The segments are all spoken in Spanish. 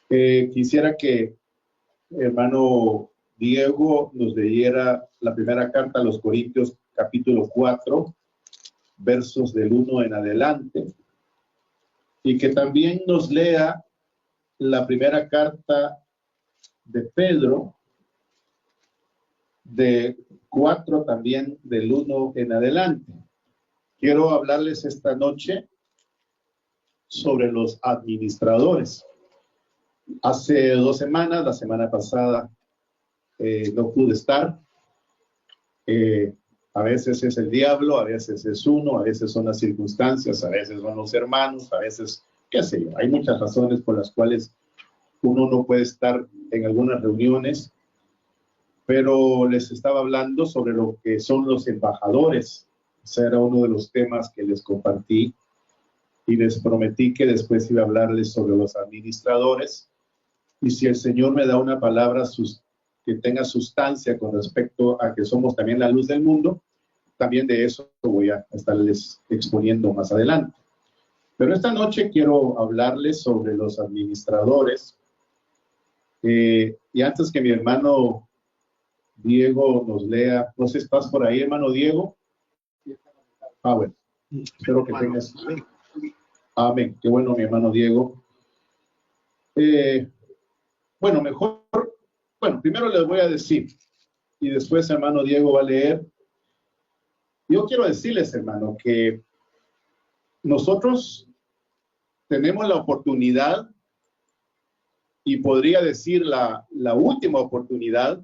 Quisiera que hermano Diego nos leyera la primera carta a los Corintios, capítulo 4, versos del 1 en adelante, y que también nos lea la primera carta de Pedro, de 4 también del 1 en adelante. Quiero hablarles esta noche sobre los administradores. Hace 2 semanas, la semana pasada, no pude estar. A veces es el diablo, a veces es uno, a veces son las circunstancias, a veces son los hermanos, a veces, qué sé yo. Hay muchas razones por las cuales uno no puede estar en algunas reuniones, pero les estaba hablando sobre lo que son los embajadores. Ese era uno de los temas que les compartí y les prometí que después iba a hablarles sobre los administradores. Y si el Señor me da una palabra que tenga sustancia con respecto a que somos también la luz del mundo, también de eso voy a estarles exponiendo más adelante. Pero esta noche quiero hablarles sobre los administradores. Y antes que mi hermano Diego nos lea, no sé si estás por ahí, hermano Diego. Bueno, espero que tengas. Amén. Qué bueno, mi hermano Diego. Bueno, primero les voy a decir, y después hermano Diego va a leer. Yo quiero decirles, hermano, que nosotros tenemos la oportunidad, y podría decir la última oportunidad,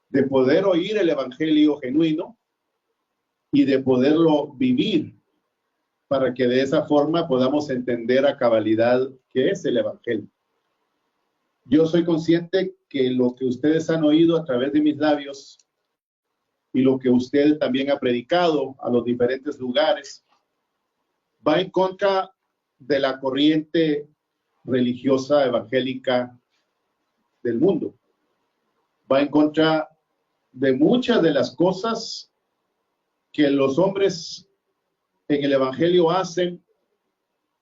de poder oír el evangelio genuino y de poderlo vivir, para que de esa forma podamos entender a cabalidad qué es el evangelio. Yo soy consciente que lo que ustedes han oído a través de mis labios y lo que usted también ha predicado a los diferentes lugares va en contra de la corriente religiosa evangélica del mundo. Va en contra de muchas de las cosas que los hombres en el evangelio hacen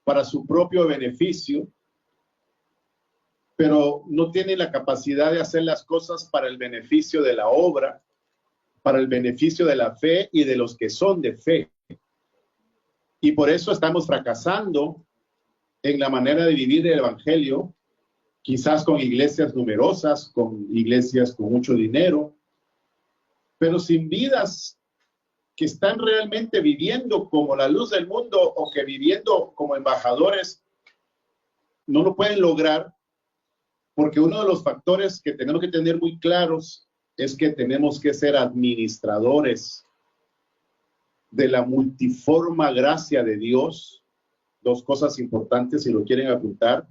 para su propio beneficio, pero no tienen la capacidad de hacer las cosas para el beneficio de la obra, para el beneficio de la fe y de los que son de fe. Y por eso estamos fracasando en la manera de vivir el evangelio, quizás con iglesias numerosas, con iglesias con mucho dinero, pero sin vidas que están realmente viviendo como la luz del mundo o que viviendo como embajadores. No lo pueden lograr, porque uno de los factores que tenemos que tener muy claros es que tenemos que ser administradores de la multiforme gracia de Dios. 2 cosas importantes si lo quieren apuntar: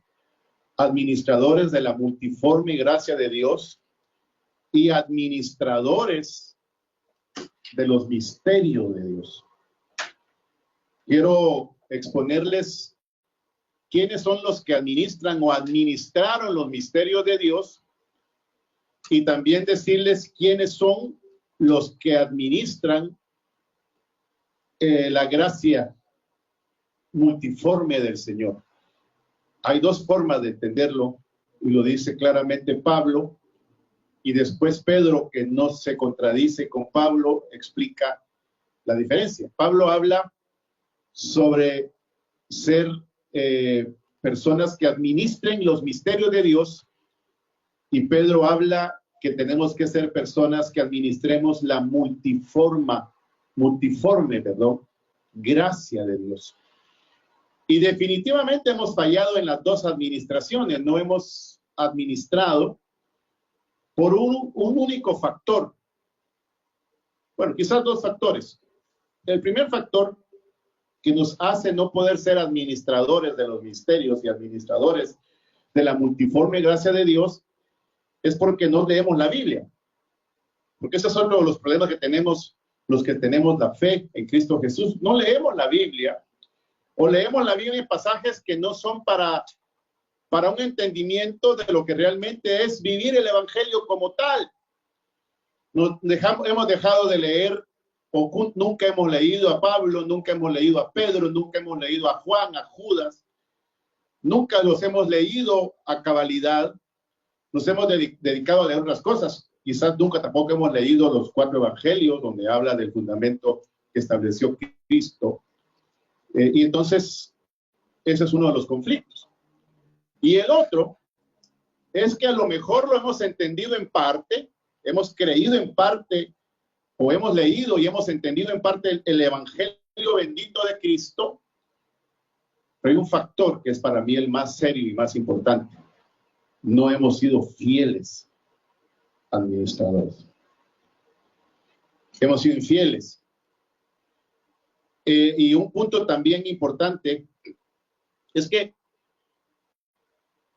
administradores de la multiforme gracia de Dios y administradores de los misterios de Dios. Quiero exponerles quiénes son los que administran o administraron los misterios de Dios, y también decirles quiénes son los que administran la gracia multiforme del Señor. Hay 2 formas de entenderlo, y lo dice claramente Pablo, y después Pedro, que no se contradice con Pablo, explica la diferencia. Pablo habla sobre ser personas que administren los misterios de Dios, y Pedro habla que tenemos que ser personas que administremos la multiforme, gracia de Dios. Y definitivamente hemos fallado en las 2 administraciones. No hemos administrado por un único factor. Bueno, quizás 2 factores. El primer factor que nos hace no poder ser administradores de los misterios y administradores de la multiforme gracia de Dios es porque no leemos la Biblia. Porque esos son los problemas que tenemos los que tenemos la fe en Cristo Jesús. No leemos la Biblia, o leemos la Biblia en pasajes que no son para un entendimiento de lo que realmente es vivir el evangelio como tal. Hemos dejado de leer, o nunca hemos leído a Pablo, nunca hemos leído a Pedro, nunca hemos leído a Juan, a Judas, nunca los hemos leído a cabalidad, nos hemos dedicado a leer otras cosas. Quizás nunca tampoco hemos leído los 4 evangelios donde habla del fundamento que estableció Cristo. Y entonces, ese es uno de los conflictos. Y el otro es que a lo mejor lo hemos entendido en parte, hemos creído en parte, o hemos leído y hemos entendido en parte el evangelio bendito de Cristo, pero hay un factor que es para mí el más serio y más importante. No hemos sido fieles administradores. Hemos sido infieles. Y un punto también importante es que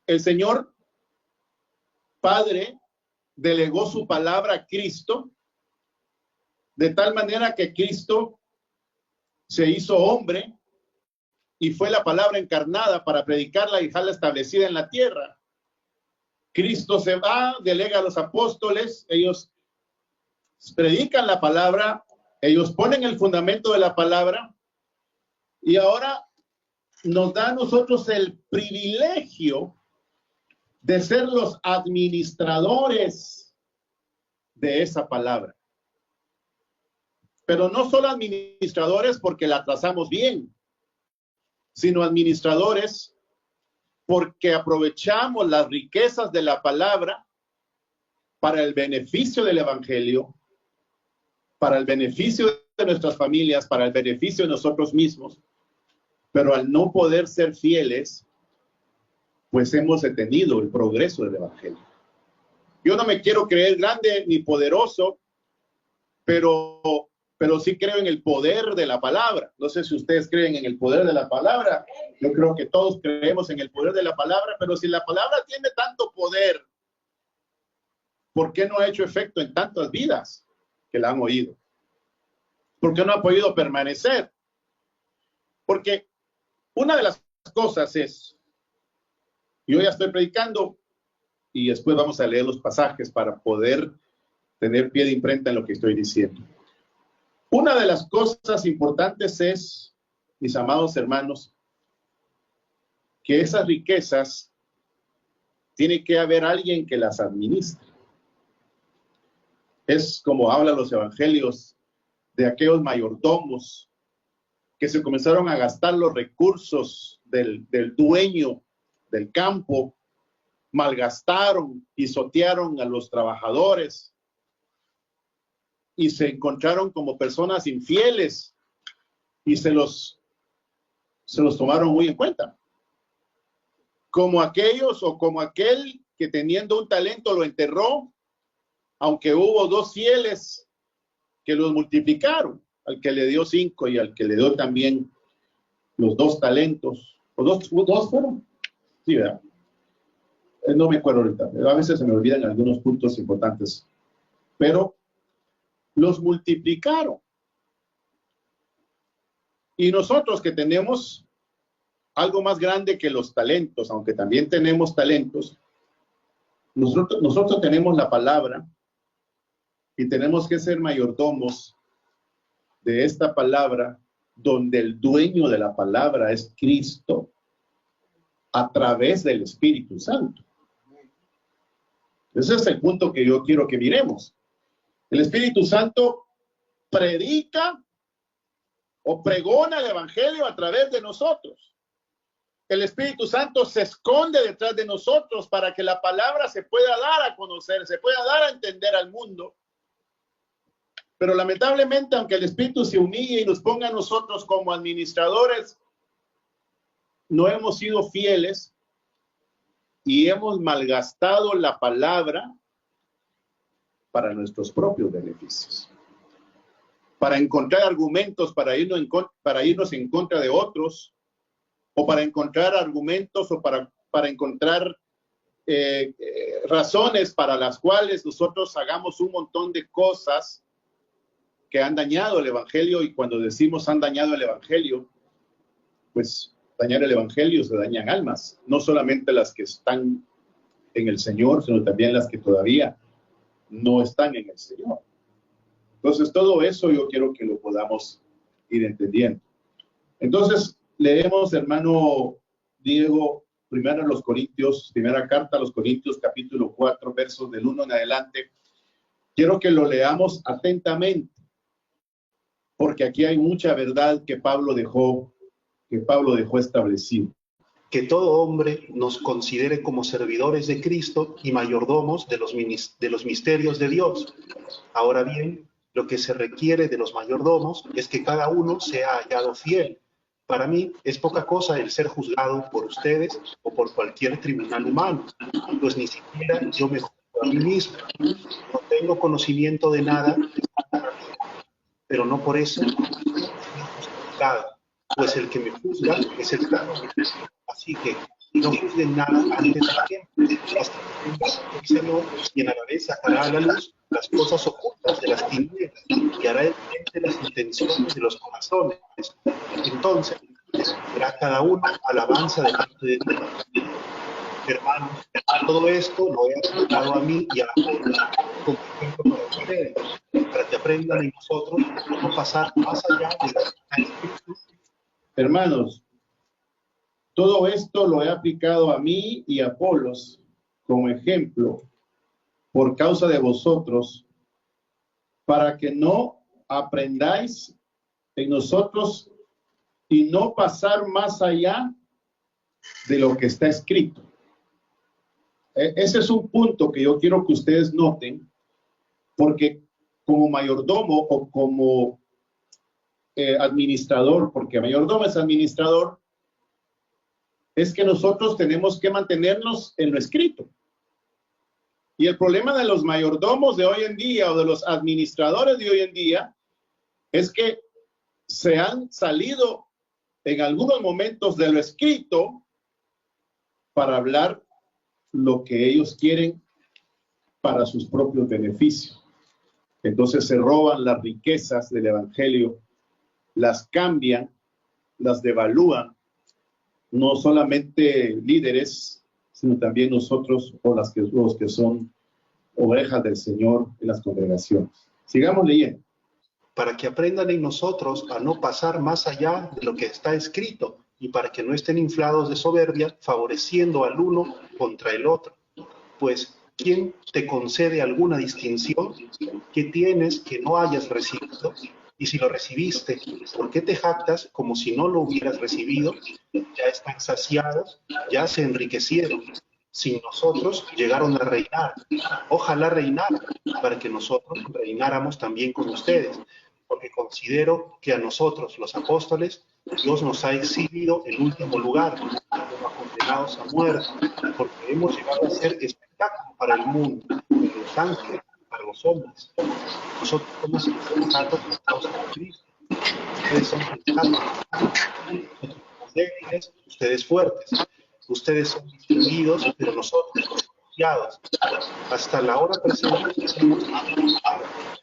el Señor Padre delegó su palabra a Cristo de tal manera que Cristo se hizo hombre y fue la palabra encarnada para predicar la dejarla establecida en la tierra. Cristo se va, delega a los apóstoles, ellos predican la palabra, ellos ponen el fundamento de la palabra y ahora nos da a nosotros el privilegio de ser los administradores de esa palabra. Pero no solo administradores porque la trazamos bien, sino administradores porque aprovechamos las riquezas de la palabra para el beneficio del evangelio, para el beneficio de nuestras familias, para el beneficio de nosotros mismos, pero al no poder ser fieles, pues hemos detenido el progreso del evangelio. Yo no me quiero creer grande ni poderoso, pero sí creo en el poder de la palabra. No sé si ustedes creen en el poder de la palabra. Yo creo que todos creemos en el poder de la palabra, pero si la palabra tiene tanto poder, ¿por qué no ha hecho efecto en tantas vidas que la han oído? ¿Por qué no ha podido permanecer? Porque una de las cosas es, yo ya estoy predicando y después vamos a leer los pasajes para poder tener pie de imprenta en lo que estoy diciendo. Una de las cosas importantes es, mis amados hermanos, que esas riquezas tiene que haber alguien que las administre. Es como hablan los evangelios de aquellos mayordomos que se comenzaron a gastar los recursos del dueño del campo, malgastaron, pisotearon a los trabajadores y se encontraron como personas infieles y se los tomaron muy en cuenta. Como aquellos o como aquel que teniendo un talento lo enterró, aunque hubo 2 fieles que los multiplicaron, al que le dio 5 y al que le dio también los 2 talentos. ¿O dos fueron? Sí, ¿verdad? No me acuerdo ahorita. A veces se me olvidan algunos puntos importantes. Pero los multiplicaron. Y nosotros que tenemos algo más grande que los talentos, aunque también tenemos talentos, nosotros tenemos la palabra y tenemos que ser mayordomos de esta palabra, donde el dueño de la palabra es Cristo a través del Espíritu Santo. Ese es el punto que yo quiero que miremos. El Espíritu Santo predica o pregona el evangelio a través de nosotros. El Espíritu Santo se esconde detrás de nosotros para que la palabra se pueda dar a conocer, se pueda dar a entender al mundo. Pero lamentablemente, aunque el Espíritu se humille y nos ponga a nosotros como administradores, no hemos sido fieles y hemos malgastado la palabra para nuestros propios beneficios. Para encontrar argumentos para irnos en contra de otros, o para encontrar argumentos o para encontrar razones para las cuales nosotros hagamos un montón de cosas que han dañado el evangelio. Y cuando decimos han dañado el evangelio, pues dañar el evangelio se dañan almas, no solamente las que están en el Señor, sino también las que todavía no están en el Señor. Entonces todo eso yo quiero que lo podamos ir entendiendo. Entonces leemos, hermano Diego, primera carta a los Corintios, capítulo 4, versos del 1 en adelante. Quiero que lo leamos atentamente, porque aquí hay mucha verdad que Pablo dejó establecido. Que todo hombre nos considere como servidores de Cristo y mayordomos de los misterios de Dios. Ahora bien, lo que se requiere de los mayordomos es que cada uno sea hallado fiel. Para mí es poca cosa el ser juzgado por ustedes o por cualquier tribunal humano, pues ni siquiera yo me juzgo a mí mismo. No tengo conocimiento de nada, pero no por eso soy juzgado, pues el que me juzga es el Creador. Así que no juzguen nada antes de tiempo, hasta que venga el Señor, quien a la vez sacará a la luz las cosas ocultas de las tinieblas y hará evidente las intenciones de los corazones. Entonces verá cada uno alabanza delante de Dios. Hermanos, todo esto lo he aplicado a mí y a la gente como ejemplo para ustedes, para que aprendan en nosotros no pasar más allá de lo que está escrito. Hermanos, todo esto lo he aplicado a mí y a Apolos como ejemplo por causa de vosotros, para que no aprendáis en nosotros y no pasar más allá de lo que está escrito. Ese es un punto que yo quiero que ustedes noten, porque como mayordomo o como administrador, porque mayordomo es administrador, es que nosotros tenemos que mantenernos en lo escrito. Y el problema de los mayordomos de hoy en día o de los administradores de hoy en día es que se han salido en algunos momentos de lo escrito para hablar lo que ellos quieren para sus propios beneficios. Entonces se roban las riquezas del evangelio, las cambian, las devalúan, no solamente líderes, sino también nosotros o los que son ovejas del Señor en las congregaciones. Sigamos leyendo. Para que aprendan en nosotros a no pasar más allá de lo que está escrito y para que no estén inflados de soberbia, favoreciendo al uno contra el otro. Pues, ¿quién te concede alguna distinción que tienes que no hayas recibido? Y si lo recibiste, ¿por qué te jactas como si no lo hubieras recibido? Ya están saciados, ya se enriquecieron. Sin nosotros llegaron a reinar. Ojalá reinaran para que nosotros reináramos también con ustedes. Porque considero que a nosotros, los apóstoles, Dios nos ha exhibido el último lugar, como a condenados a muerte, porque hemos llegado a ser espectáculo para el mundo, pero los ángeles para los hombres. Nosotros somos sensatos por causa de Cristo. Ustedes son sensatos. Nosotros somos débiles, ustedes fuertes. Ustedes son distinguidos, pero nosotros confiados. Hasta la hora presente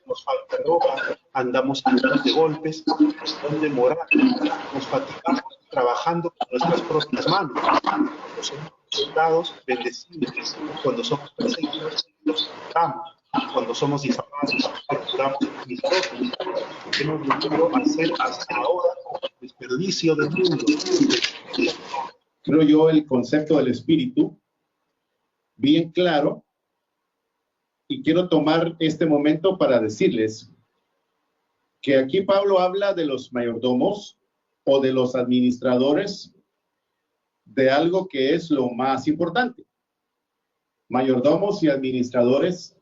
nos falta ropa, andamos llenos de golpes, donde morar, nos fatigamos trabajando con nuestras propias manos. Cuando somos soldados, bendecidos. Cuando somos perseguidos, los honramos. Cuando somos difamados, procuramos misericordia. Hemos venido a hacer hasta ahora desperdicio del mundo. Creo yo el concepto del espíritu bien claro, y quiero tomar este momento para decirles que aquí Pablo habla de los mayordomos o de los administradores de algo que es lo más importante. Mayordomos y administradores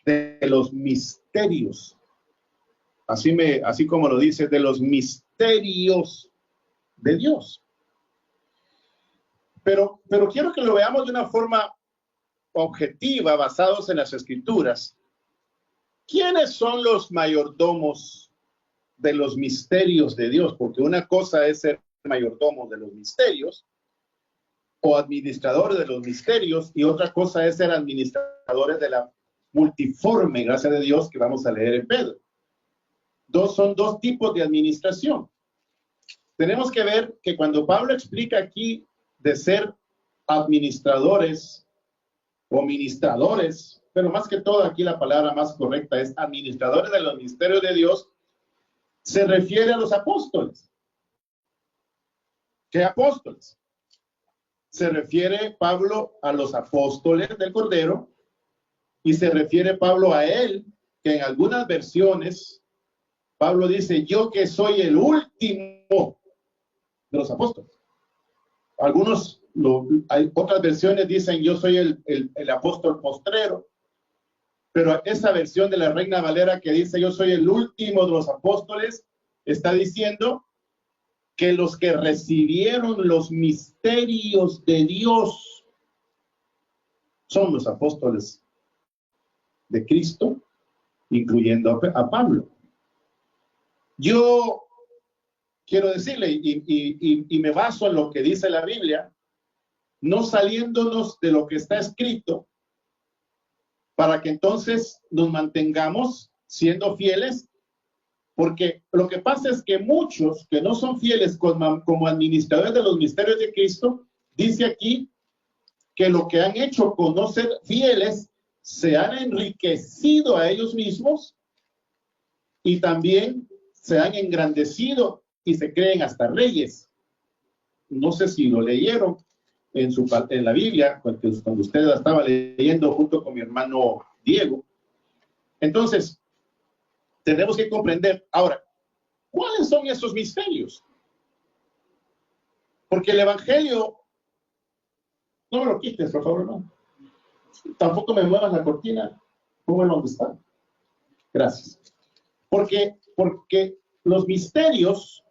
de los misterios. Así como lo dice, de los misterios de Dios. Pero quiero que lo veamos de una forma objetiva, basados en las Escrituras. ¿Quiénes son los mayordomos de los misterios de Dios? Porque una cosa es ser mayordomo de los misterios o administradores de los misterios, y otra cosa es ser administradores de la multiforme gracia de Dios que vamos a leer en Pedro. Son dos tipos de administración. Tenemos que ver que cuando Pablo explica aquí de ser administradores o ministradores, pero más que todo aquí la palabra más correcta es administradores de los misterios de Dios, se refiere a los apóstoles. ¿Qué apóstoles? se refiere Pablo a los apóstoles del Cordero y se refiere Pablo a él, que en algunas versiones Pablo dice, yo que soy el último de los apóstoles. Hay otras versiones dicen, yo soy el apóstol postrero, pero esa versión de la Reina Valera que dice, yo soy el último de los apóstoles, está diciendo que los que recibieron los misterios de Dios son los apóstoles de Cristo, incluyendo a Pablo. Yo quiero decirle, y me baso en lo que dice la Biblia, no saliéndonos de lo que está escrito, para que entonces nos mantengamos siendo fieles, porque lo que pasa es que muchos que no son fieles como administradores de los misterios de Cristo, dice aquí que lo que han hecho con no ser fieles, se han enriquecido a ellos mismos y también se han engrandecido y se creen hasta reyes. No sé si lo leyeron en la Biblia, cuando usted la estaba leyendo junto con mi hermano Diego. Entonces, tenemos que comprender. Ahora, ¿cuáles son esos misterios? Porque el Evangelio, no me lo quites, por favor, no. Tampoco me muevas la cortina, póngalo donde está. Gracias. Porque los misterios,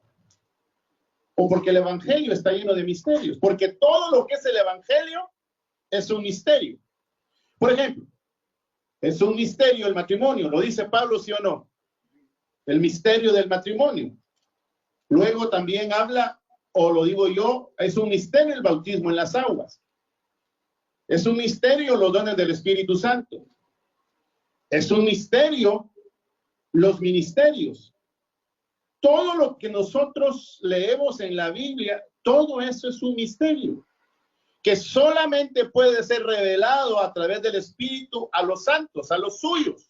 o porque el Evangelio está lleno de misterios, porque todo lo que es el Evangelio es un misterio. Por ejemplo, es un misterio el matrimonio, ¿lo dice Pablo, sí o no? El misterio del matrimonio. Luego también habla, o lo digo yo, es un misterio el bautismo en las aguas. Es un misterio los dones del Espíritu Santo. Es un misterio los ministerios. Todo lo que nosotros leemos en la Biblia, todo eso es un misterio que solamente puede ser revelado a través del Espíritu a los santos, a los suyos.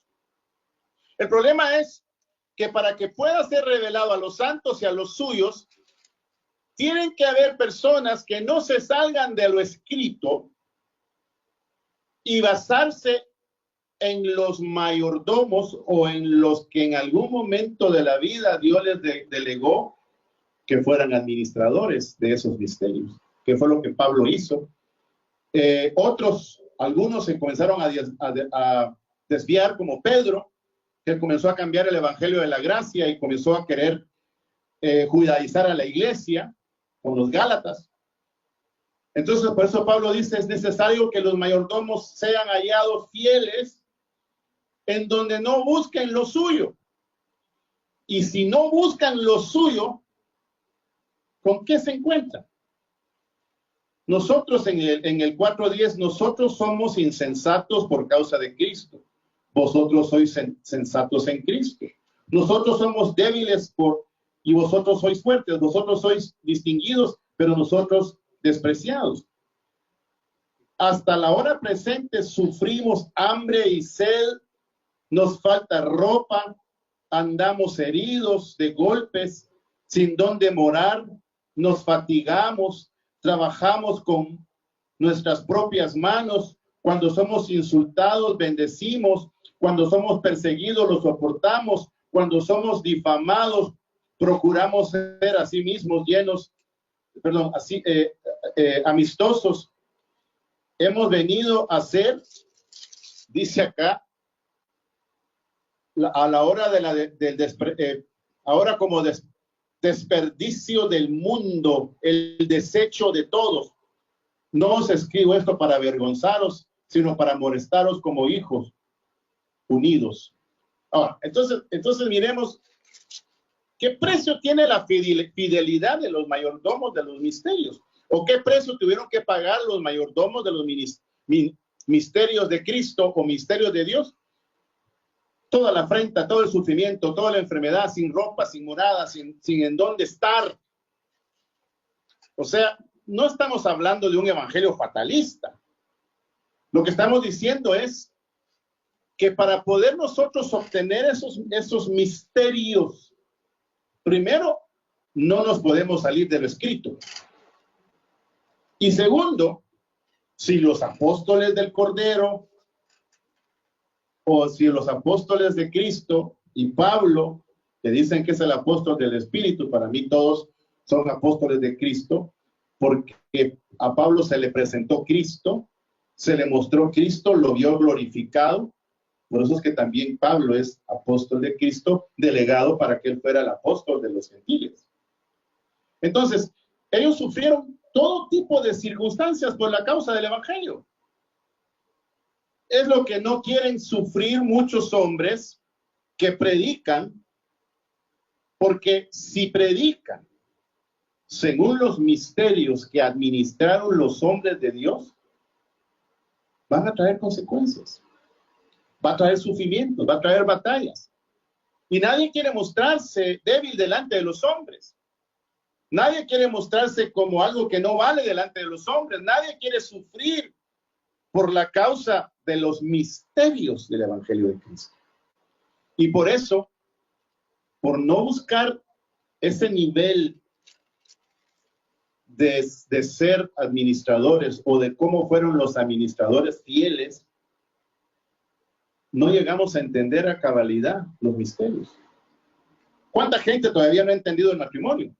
El problema es que para que pueda ser revelado a los santos y a los suyos, tienen que haber personas que no se salgan de lo escrito y basarse en los mayordomos o en los que en algún momento de la vida Dios les delegó que fueran administradores de esos misterios, que fue lo que Pablo hizo. Algunos se comenzaron a desviar, como Pedro, que comenzó a cambiar el evangelio de la gracia y comenzó a querer judaizar a la iglesia con los Gálatas. Entonces, por eso Pablo dice, es necesario que los mayordomos sean hallados fieles en donde no busquen lo suyo. Y si no buscan lo suyo, ¿con qué se encuentran? Nosotros en el 4:10, nosotros somos insensatos por causa de Cristo. Vosotros sois sensatos en Cristo. Nosotros somos débiles y vosotros sois fuertes. Vosotros sois distinguidos, pero nosotros despreciados. Hasta la hora presente sufrimos hambre y sed, nos falta ropa, andamos heridos de golpes, sin dónde morar, nos fatigamos, trabajamos con nuestras propias manos, cuando somos insultados, bendecimos, cuando somos perseguidos, los soportamos, cuando somos difamados, procuramos ser a sí mismos amistosos. Hemos venido a ser, dice acá, a la hora ahora como desperdicio del mundo, el desecho de todos. No os escribo esto para avergonzaros, sino para molestaros como hijos unidos. Ahora, entonces miremos qué precio tiene la fidelidad de los mayordomos de los misterios, o qué precio tuvieron que pagar los mayordomos de los misterios de Cristo o misterios de Dios. Toda la afrenta, todo el sufrimiento, toda la enfermedad, sin ropa, sin morada, sin en dónde estar. O sea, no estamos hablando de un evangelio fatalista. Lo que estamos diciendo es que para poder nosotros obtener esos misterios, primero, no nos podemos salir de lo escrito. Y segundo, si los apóstoles del Cordero o si los apóstoles de Cristo y Pablo, que dicen que es el apóstol del Espíritu, para mí todos son apóstoles de Cristo, porque a Pablo se le presentó Cristo, se le mostró Cristo, lo vio glorificado. Por eso es que también Pablo es apóstol de Cristo, delegado para que él fuera el apóstol de los gentiles. Entonces, ellos sufrieron todo tipo de circunstancias por la causa del evangelio. Es lo que no quieren sufrir muchos hombres que predican, porque si predican según los misterios que administraron los hombres de Dios, van a traer consecuencias, va a traer sufrimientos, va a traer batallas. Y nadie quiere mostrarse débil delante de los hombres. Nadie quiere mostrarse como algo que no vale delante de los hombres. Nadie quiere sufrir por la causa de los misterios del Evangelio de Cristo. Y por eso, por no buscar ese nivel de ser administradores o de cómo fueron los administradores fieles, no llegamos a entender a cabalidad los misterios. ¿Cuánta gente todavía no ha entendido el matrimonio?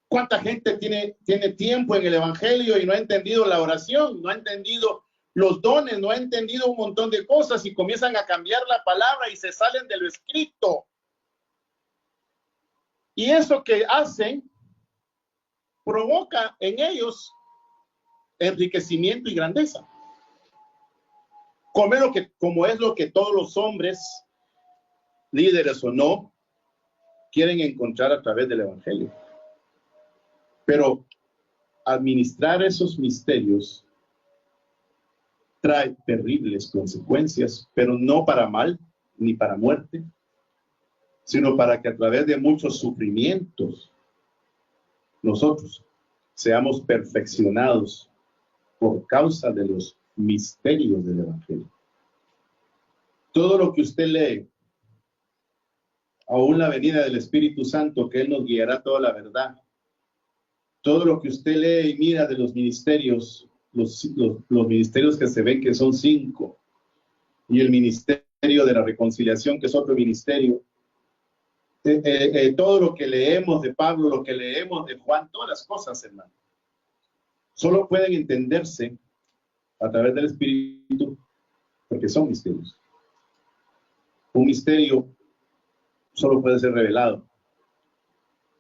¿Cuánta gente tiene tiempo en el evangelio y no ha entendido la oración, no ha entendido los dones, no ha entendido un montón de cosas y comienzan a cambiar la palabra y se salen de lo escrito? Y eso que hacen provoca en ellos enriquecimiento y grandeza. Como es lo que todos los hombres, líderes o no, quieren encontrar a través del evangelio. Pero administrar esos misterios trae terribles consecuencias, pero no para mal ni para muerte, sino para que a través de muchos sufrimientos nosotros seamos perfeccionados por causa de los misterios del evangelio. Todo lo que usted lee, aún la venida del Espíritu Santo, que Él nos guiará toda la verdad. Todo lo que usted lee y mira de los ministerios, los ministerios que se ven que son 5, y el ministerio de la reconciliación, que es otro ministerio, todo lo que leemos de Pablo, lo que leemos de Juan, todas las cosas, hermano, solo pueden entenderse a través del Espíritu, porque son misterios. Un misterio solo puede ser revelado.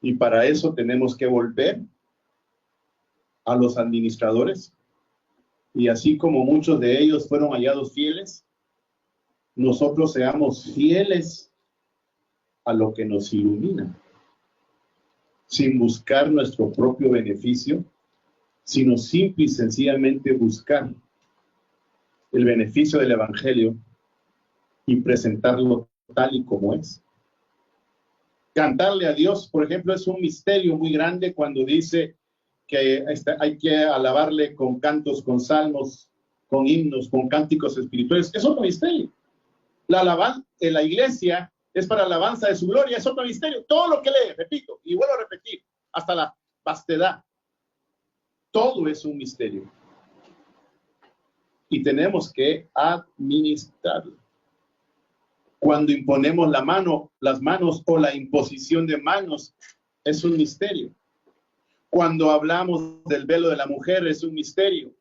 Y para eso tenemos que volver a los administradores. Y así como muchos de ellos fueron hallados fieles, nosotros seamos fieles a lo que nos ilumina, sin buscar nuestro propio beneficio, sino simple y sencillamente buscar el beneficio del evangelio y presentarlo tal y como es. Cantarle a Dios, por ejemplo, es un misterio muy grande cuando dice que hay que alabarle con cantos, con salmos, con himnos, con cánticos espirituales. Es otro misterio. La alabanza en la iglesia es para alabanza de su gloria, es otro misterio. Todo lo que lee, repito, y vuelvo a repetir, hasta la vastedad, todo es un misterio. Y tenemos que administrarlo. Cuando imponemos las manos o la imposición de manos, es un misterio. Cuando hablamos del velo de la mujer, es un misterio.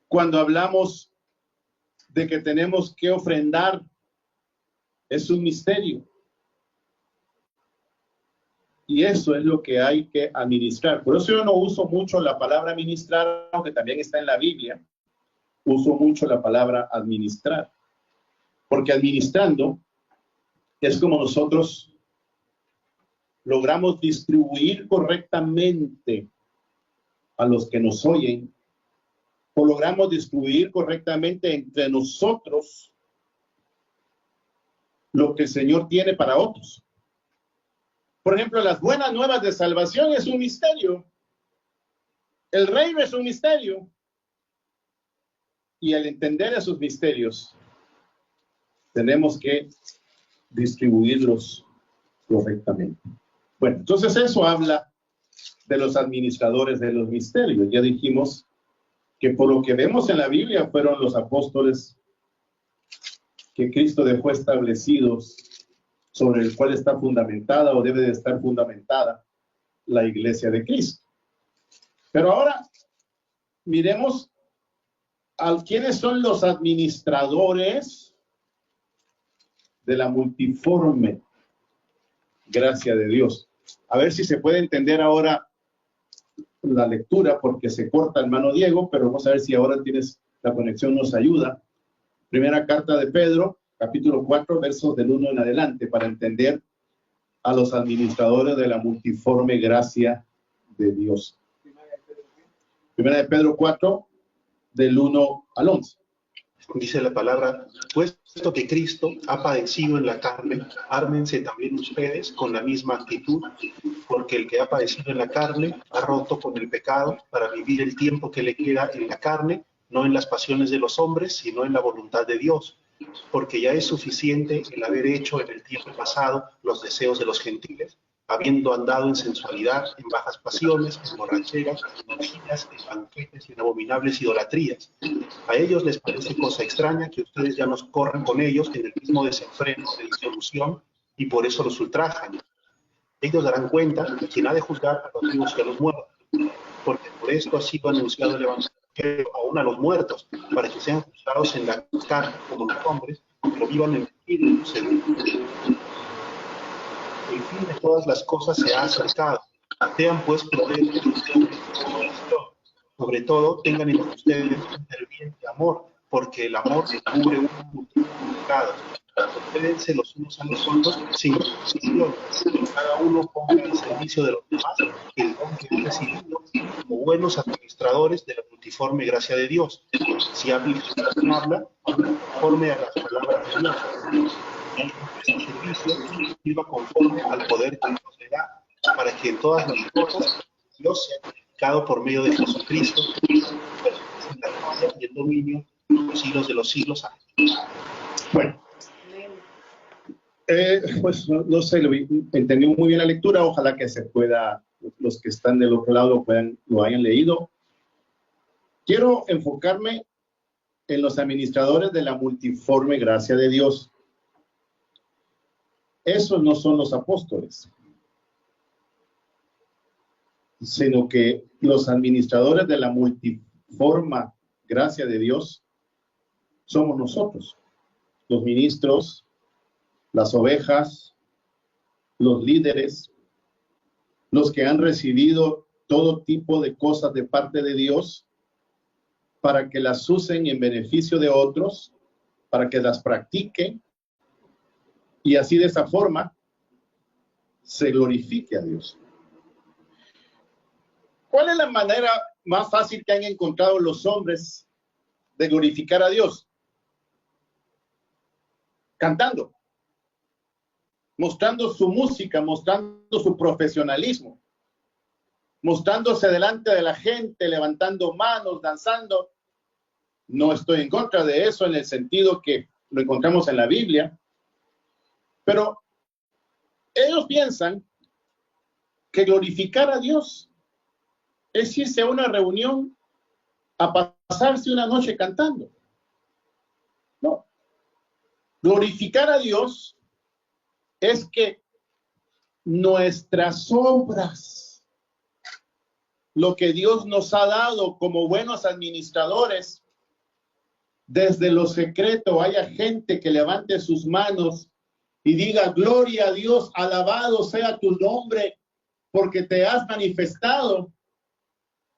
Cuando hablamos de que tenemos que ofrendar, es un misterio. Y eso es lo que hay que administrar. Por eso yo no uso mucho la palabra administrar, aunque también está en la Biblia. Uso mucho la palabra administrar. Porque administrando es como nosotros logramos distribuir correctamente a los que nos oyen, o logramos distribuir correctamente entre nosotros lo que el Señor tiene para otros. Por ejemplo, las buenas nuevas de salvación es un misterio. El reino es un misterio. Y al entender esos misterios, tenemos que distribuirlos correctamente. Bueno, entonces eso habla de los administradores de los misterios. Ya dijimos que por lo que vemos en la Biblia fueron los apóstoles que Cristo dejó establecidos, sobre el cual está fundamentada o debe de estar fundamentada la iglesia de Cristo. Pero ahora miremos a quiénes son los administradores de la multiforme gracia de Dios. A ver si se puede entender ahora la lectura, porque se corta, hermano Diego, pero vamos a ver si ahora tienes la conexión, nos ayuda. Primera carta de Pedro, capítulo 4, versos del 1 en adelante, para entender a los administradores de la multiforme gracia de Dios. Primera de Pedro 4, del 1 al 11. Dice la palabra: puesto que Cristo ha padecido en la carne, ármense también ustedes con la misma actitud, porque el que ha padecido en la carne ha roto con el pecado para vivir el tiempo que le queda en la carne, no en las pasiones de los hombres, sino en la voluntad de Dios. Porque ya es suficiente el haber hecho en el tiempo pasado los deseos de los gentiles, habiendo andado en sensualidad, en bajas pasiones, en borracheras, en orgías, en banquetes y en abominables idolatrías. A ellos les parece cosa extraña que ustedes ya nos corran con ellos en el mismo desenfreno de disolución, y por eso los ultrajan. Ellos darán cuenta de quien ha de juzgar a los vivos y a los muertos, porque por esto ha sido anunciado el Evangelio aún a los muertos, para que sean juzgados en la carne como los hombres, pero vivan en el espíritu según el fin de todas las cosas se ha acercado. Sean pues prudentes, sobre todo tengan en ustedes un ferviente amor, porque el amor cubre un multitud de pecados. Espérense los unos a los otros sin distinción. Cada uno ponga al servicio de los demás el don que ha recibido, como buenos administradores de la multiforme gracia de Dios. Si habla conforme a las palabras de Dios. El servicio sirva conforme al poder que Dios le da, para que en todas las cosas Dios sea glorificado por medio de Jesucristo, en la gloria y el dominio de los siglos de los siglos. Amén. Bueno, pues no sé, entendí muy bien la lectura. Ojalá que se pueda, los que están del otro lado lo hayan leído. Quiero enfocarme en los administradores de la multiforme gracia de Dios. Esos no son los apóstoles, sino que los administradores de la multiforme gracia de Dios somos nosotros, los ministros, las ovejas, los líderes, los que han recibido todo tipo de cosas de parte de Dios para que las usen en beneficio de otros, para que las practiquen, y así de esa forma se glorifique a Dios. ¿Cuál es la manera más fácil que han encontrado los hombres de glorificar a Dios? Cantando, mostrando su música, mostrando su profesionalismo, mostrándose delante de la gente, levantando manos, danzando. No estoy en contra de eso en el sentido que lo encontramos en la Biblia, pero ellos piensan que glorificar a Dios es irse a una reunión a pasarse una noche cantando. No. Glorificar a Dios es que nuestras obras, lo que Dios nos ha dado como buenos administradores, desde lo secreto haya gente que levante sus manos y diga: gloria a Dios, alabado sea tu nombre, porque te has manifestado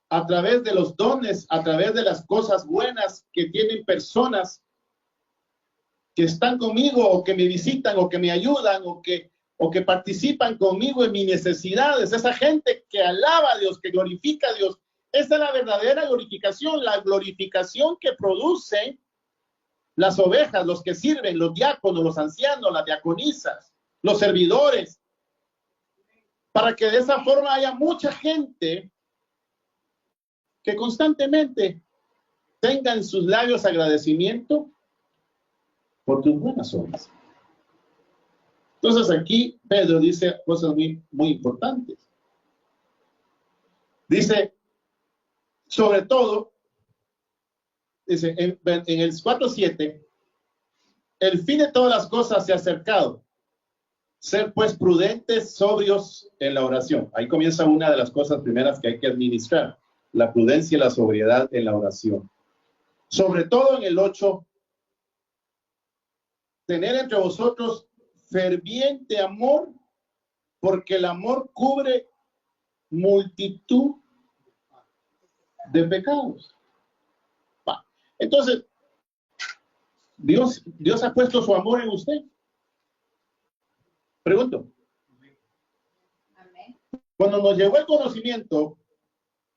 a través de los dones, a través de las cosas buenas que tienen personas que están conmigo o que me visitan o que me ayudan o que participan conmigo en mis necesidades. Esa gente que alaba a Dios, que glorifica a Dios, esa es la verdadera glorificación, la glorificación que producen las ovejas, los que sirven, los diáconos, los ancianos, las diaconisas, los servidores, para que de esa forma haya mucha gente que constantemente tenga en sus labios agradecimiento por tus buenas obras. Entonces aquí Pedro dice cosas muy, muy importantes. Dice, sobre todo, dice en el 4:7, el fin de todas las cosas se ha acercado. Ser pues prudentes, sobrios en la oración. Ahí comienza una de las cosas primeras que hay que administrar, la prudencia y la sobriedad en la oración. Sobre todo en el 8, tener entre vosotros ferviente amor, porque el amor cubre multitud de pecados. Entonces, Dios ha puesto su amor en usted. Pregunto. Cuando nos llegó el conocimiento,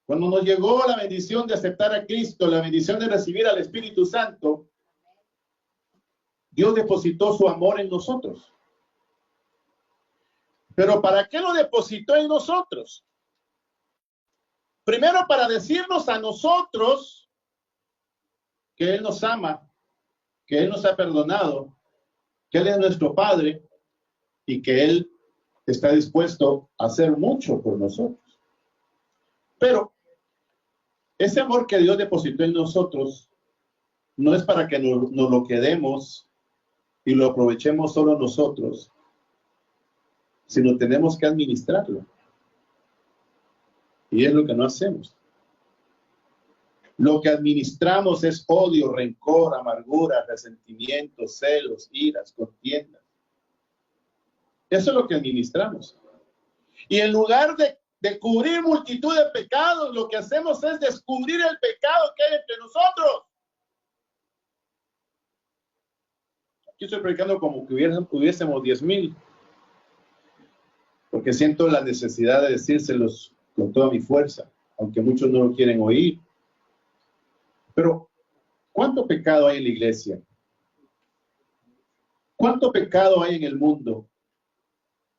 cuando nos llegó la bendición de aceptar a Cristo, la bendición de recibir al Espíritu Santo, Dios depositó su amor en nosotros. Pero ¿para qué lo depositó en nosotros? Primero, para decirnos a nosotros que Él nos ama, que Él nos ha perdonado, que Él es nuestro Padre y que Él está dispuesto a hacer mucho por nosotros. Pero ese amor que Dios depositó en nosotros no es para que nos lo quedemos y lo aprovechemos solo nosotros, sino tenemos que administrarlo. Y es lo que no hacemos. Lo que administramos es odio, rencor, amargura, resentimiento, celos, iras, contiendas. Eso es lo que administramos. Y en lugar de cubrir multitud de pecados, lo que hacemos es descubrir el pecado que hay entre nosotros. Aquí estoy predicando como que hubiésemos 10,000, porque siento la necesidad de decírselos con toda mi fuerza, aunque muchos no lo quieren oír. Pero, ¿cuánto pecado hay en la iglesia? ¿Cuánto pecado hay en el mundo?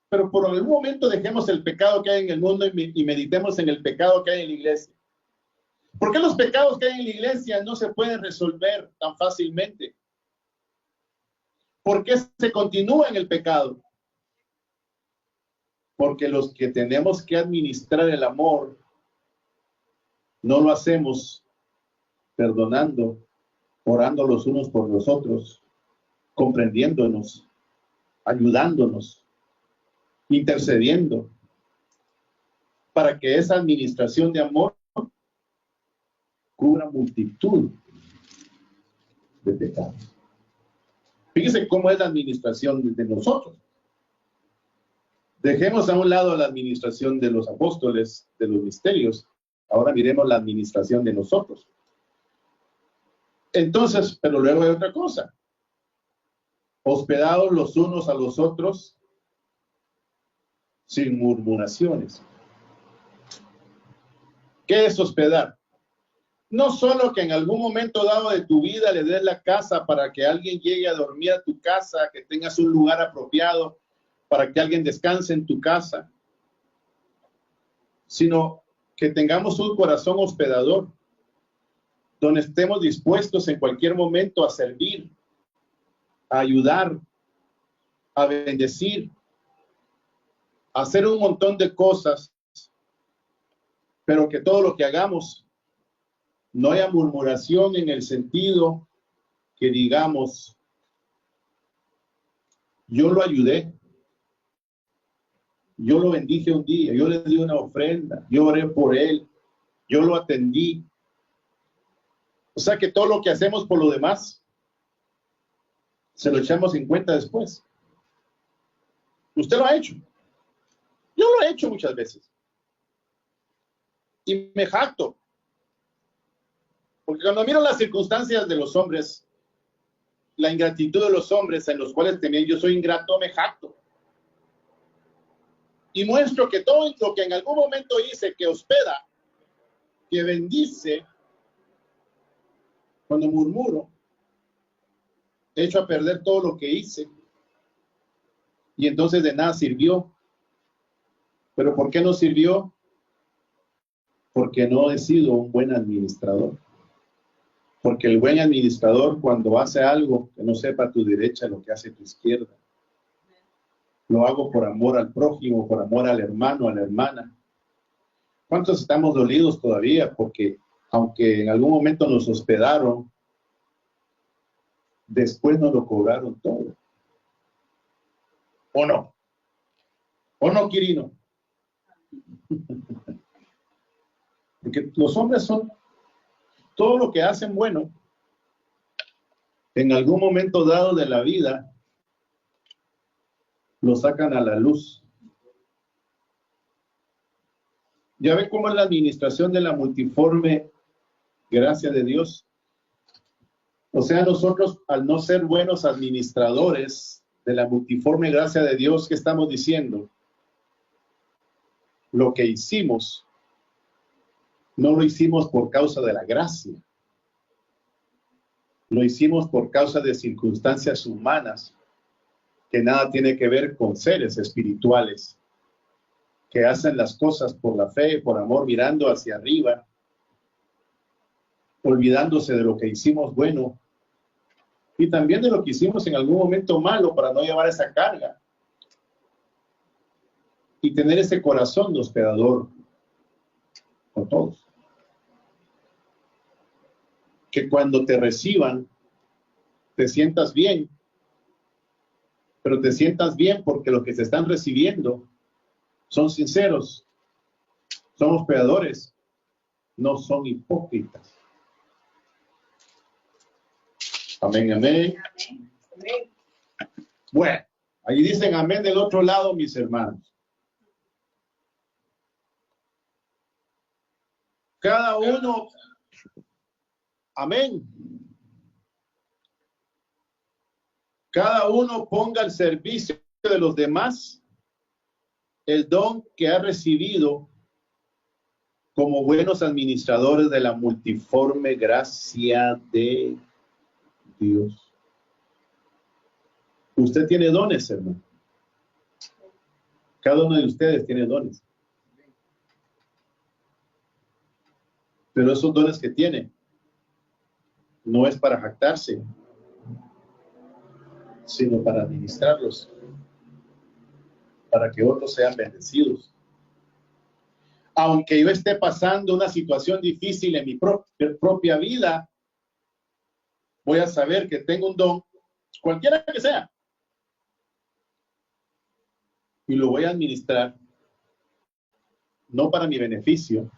Pero por algún momento dejemos el pecado que hay en el mundo y meditemos en el pecado que hay en la iglesia. ¿Por qué los pecados que hay en la iglesia no se pueden resolver tan fácilmente? ¿Por qué se continúa en el pecado? Porque los que tenemos que administrar el amor no lo hacemos perdonando, orando los unos por los otros, comprendiéndonos, ayudándonos, intercediendo, para que esa administración de amor cubra multitud de pecados. Fíjese cómo es la administración de nosotros. Dejemos a un lado la administración de los apóstoles, de los misterios. Ahora miremos la administración de nosotros. Entonces, pero luego hay otra cosa. Hospedados los unos a los otros sin murmuraciones. ¿Qué es hospedar? No solo que en algún momento dado de tu vida le des la casa para que alguien llegue a dormir a tu casa, que tengas un lugar apropiado para que alguien descanse en tu casa, sino que tengamos un corazón hospedador, donde estemos dispuestos en cualquier momento a servir, a ayudar, a bendecir, a hacer un montón de cosas, pero que todo lo que hagamos no haya murmuración en el sentido que digamos, yo lo ayudé, yo lo bendije un día, yo le di una ofrenda, yo oré por él, yo lo atendí. O sea que todo lo que hacemos por lo demás, se lo echamos en cuenta después. Usted lo ha hecho. Yo lo he hecho muchas veces. Y me jacto. Porque cuando miro las circunstancias de los hombres, la ingratitud de los hombres en los cuales también yo soy ingrato, me jacto. Y muestro que todo lo que en algún momento hice, que hospeda, que bendice, cuando murmuro, he hecho a perder todo lo que hice. Y entonces de nada sirvió. ¿Pero por qué no sirvió? Porque no he sido un buen administrador. Porque el buen administrador, cuando hace algo que no sepa tu derecha lo que hace tu izquierda, lo hago por amor al prójimo, por amor al hermano, a la hermana. ¿Cuántos estamos dolidos todavía? Porque aunque en algún momento nos hospedaron, después nos lo cobraron todo. ¿O no? ¿O no, Quirino? Porque los hombres son todo lo que hacen bueno, en algún momento dado de la vida, lo sacan a la luz. ¿Ya ve cómo es la administración de la multiforme gracia de Dios? O sea, nosotros, al no ser buenos administradores de la multiforme gracia de Dios, ¿qué estamos diciendo? Lo que hicimos, no lo hicimos por causa de la gracia. Lo hicimos por causa de circunstancias humanas que nada tiene que ver con seres espirituales que hacen las cosas por la fe, por amor, mirando hacia arriba, olvidándose de lo que hicimos bueno y también de lo que hicimos en algún momento malo para no llevar esa carga y tener ese corazón de hospedador con todos. Que cuando te reciban, te sientas bien, pero te sientas bien porque los que se están recibiendo son sinceros, son hospedadores, no son hipócritas. Amén, amén. Bueno, ahí dicen amén del otro lado, mis hermanos. Cada uno, amén. Cada uno ponga al servicio de los demás el don que ha recibido como buenos administradores de la multiforme gracia de Dios. Usted tiene dones, hermano. Cada uno de ustedes tiene dones. Pero esos dones que tiene no es para jactarse, sino para administrarlos, para que otros sean bendecidos. Aunque yo esté pasando una situación difícil en mi propia vida, voy a saber que tengo un don, cualquiera que sea, y lo voy a administrar, no para mi beneficio,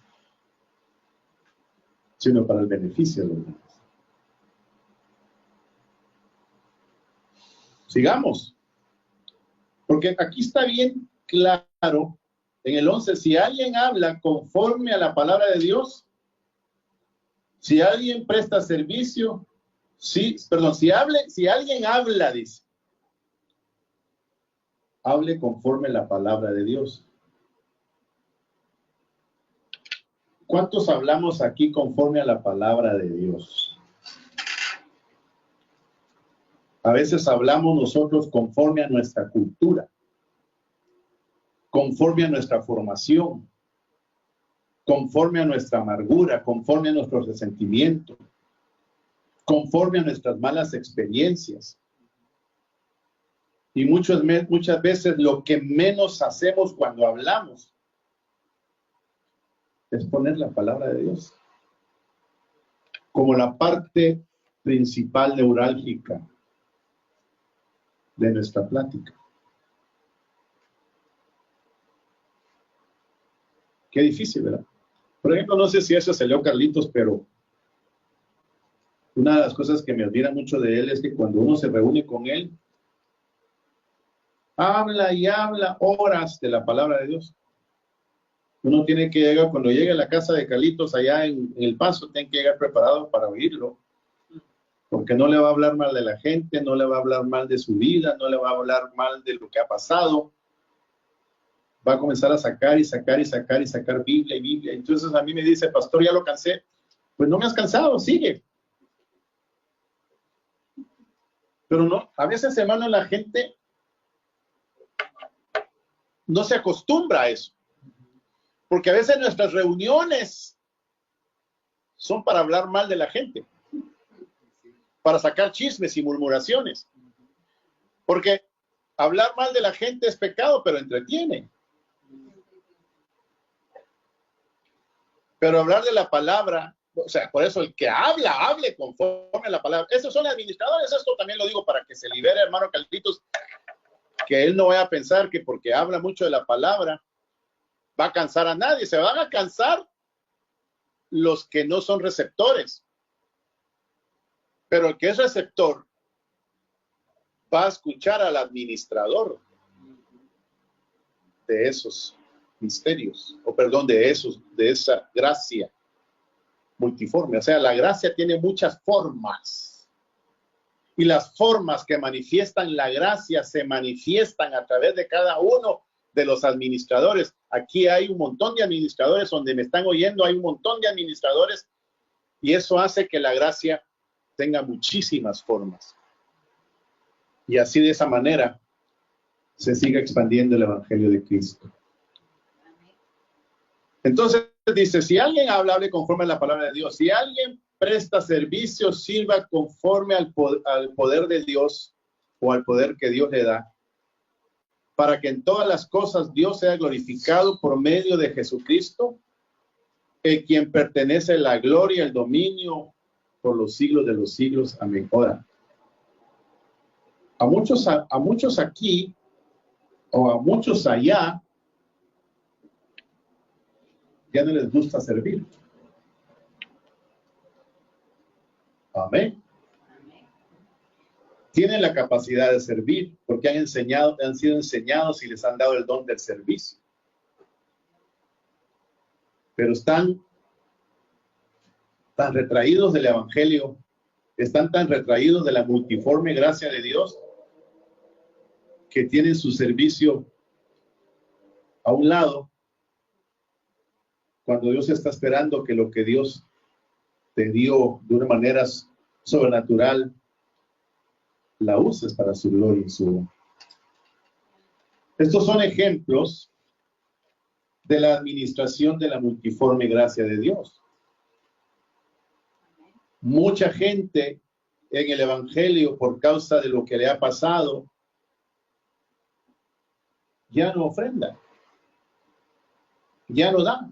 sino para el beneficio de los demás. Sigamos, porque aquí está bien claro, en el 11, si alguien habla conforme a la palabra de Dios, si alguien presta servicio, si alguien habla, dice, hable conforme a la palabra de Dios. ¿Cuántos hablamos aquí conforme a la palabra de Dios? A veces hablamos nosotros conforme a nuestra cultura, conforme a nuestra formación, conforme a nuestra amargura, conforme a nuestro resentimiento, conforme a nuestras malas experiencias. Y muchas veces lo que menos hacemos cuando hablamos es poner la palabra de Dios como la parte principal neurálgica de nuestra plática. Qué difícil, ¿verdad? Por ejemplo, no sé si eso se leo Carlitos, pero una de las cosas que me admira mucho de él es que cuando uno se reúne con él, habla y habla horas de la palabra de Dios. Uno tiene que llegar, cuando llegue a la casa de Carlitos allá en El Paso, tiene que llegar preparado para oírlo, porque no le va a hablar mal de la gente, no le va a hablar mal de su vida, no le va a hablar mal de lo que ha pasado. Va a comenzar a sacar y sacar y sacar y sacar Biblia y Biblia. Entonces a mí me dice, pastor, ya lo cansé. Pues no me has cansado, sigue. Pero no, a veces, hermano, la gente no se acostumbra a eso. Porque a veces nuestras reuniones son para hablar mal de la gente, para sacar chismes y murmuraciones. Porque hablar mal de la gente es pecado, pero entretiene. Pero hablar de la palabra, o sea, por eso el que habla, hable conforme a la palabra. Esos son administradores, esto también lo digo para que se libere, hermano Carlitos, que él no vaya a pensar que porque habla mucho de la palabra va a cansar a nadie. Se van a cansar los que no son receptores. Pero el que es receptor va a escuchar al administrador de esos misterios, o perdón, de esa gracia multiforme. O sea, la gracia tiene muchas formas. Y las formas que manifiestan la gracia se manifiestan a través de cada uno de los administradores. Aquí hay un montón de administradores, donde me están oyendo, hay un montón de administradores, y eso hace que la gracia tenga muchísimas formas. Y así, de esa manera, se siga expandiendo el Evangelio de Cristo. Entonces dice, si alguien habla, hable conforme a la palabra de Dios. Si alguien presta servicio, sirva conforme al poder de Dios, o al poder que Dios le da, para que en todas las cosas Dios sea glorificado por medio de Jesucristo, en quien pertenece la gloria y el dominio por los siglos de los siglos. Amén. Ahora, a muchos aquí, o a muchos allá, ya no les gusta servir. Amén. Tienen la capacidad de servir porque han sido enseñados y les han dado el don del servicio. Pero están tan retraídos del Evangelio, están tan retraídos de la multiforme gracia de Dios, que tienen su servicio a un lado, cuando Dios está esperando que lo que Dios te dio de una manera sobrenatural, la uses para su gloria y su honor. Estos son ejemplos de la administración de la multiforme gracia de Dios. Mucha gente en el Evangelio, por causa de lo que le ha pasado, ya no ofrenda, ya no da.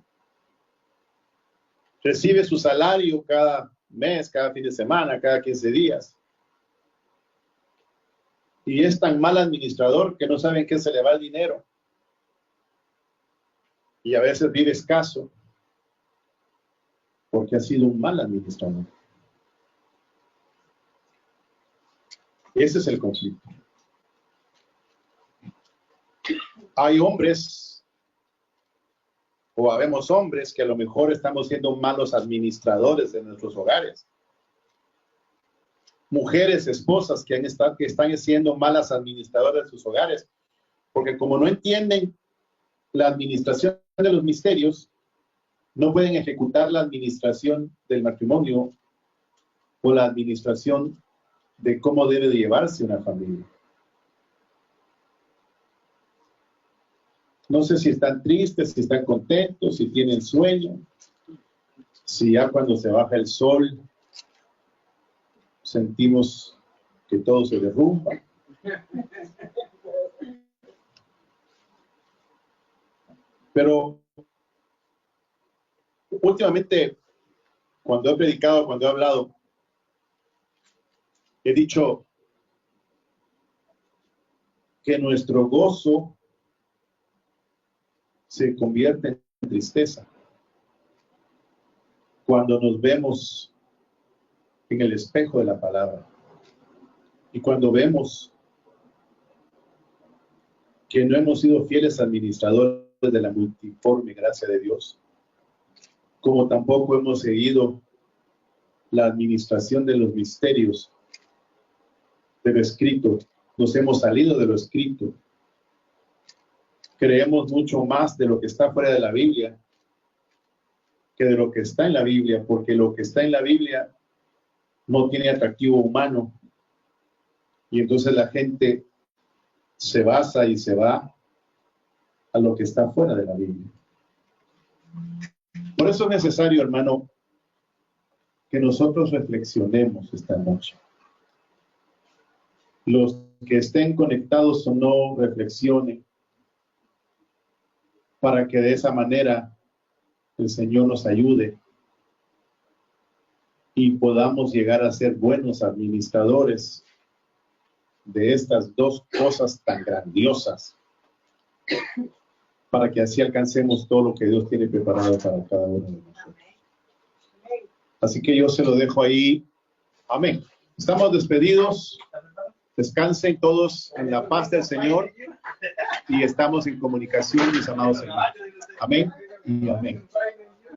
Recibe su salario cada mes, cada fin de semana, cada 15 días. Y es tan mal administrador que no saben qué se le va el dinero. Y a veces vive escaso porque ha sido un mal administrador. Ese es el conflicto. Hay hombres, o habemos hombres, que a lo mejor estamos siendo malos administradores de nuestros hogares. Mujeres, esposas que están siendo malas administradoras de sus hogares, porque como no entienden la administración de los misterios, no pueden ejecutar la administración del matrimonio o la administración de cómo debe de llevarse una familia. No sé si están tristes, si están contentos, si tienen sueño, si ya cuando se baja el sol sentimos que todo se derrumba. Pero últimamente, cuando he predicado, cuando he hablado, he dicho que nuestro gozo se convierte en tristeza cuando nos vemos en el espejo de la palabra y cuando vemos que no hemos sido fieles administradores de la multiforme gracia de Dios, como tampoco hemos seguido la administración de los misterios de lo escrito, nos hemos salido de lo escrito. Creemos mucho más de lo que está fuera de la Biblia que de lo que está en la Biblia, porque lo que está en la Biblia no tiene atractivo humano. Y entonces la gente se basa y se va a lo que está fuera de la Biblia. Por eso es necesario, hermano, que nosotros reflexionemos esta noche. Los que estén conectados o no, reflexionen, para que de esa manera el Señor nos ayude y podamos llegar a ser buenos administradores de estas dos cosas tan grandiosas, para que así alcancemos todo lo que Dios tiene preparado para cada uno de nosotros. Así que yo se lo dejo ahí. Amén. Estamos despedidos. Descansen todos en la paz del Señor y estamos en comunicación, mis amados hermanos. Amén y amén.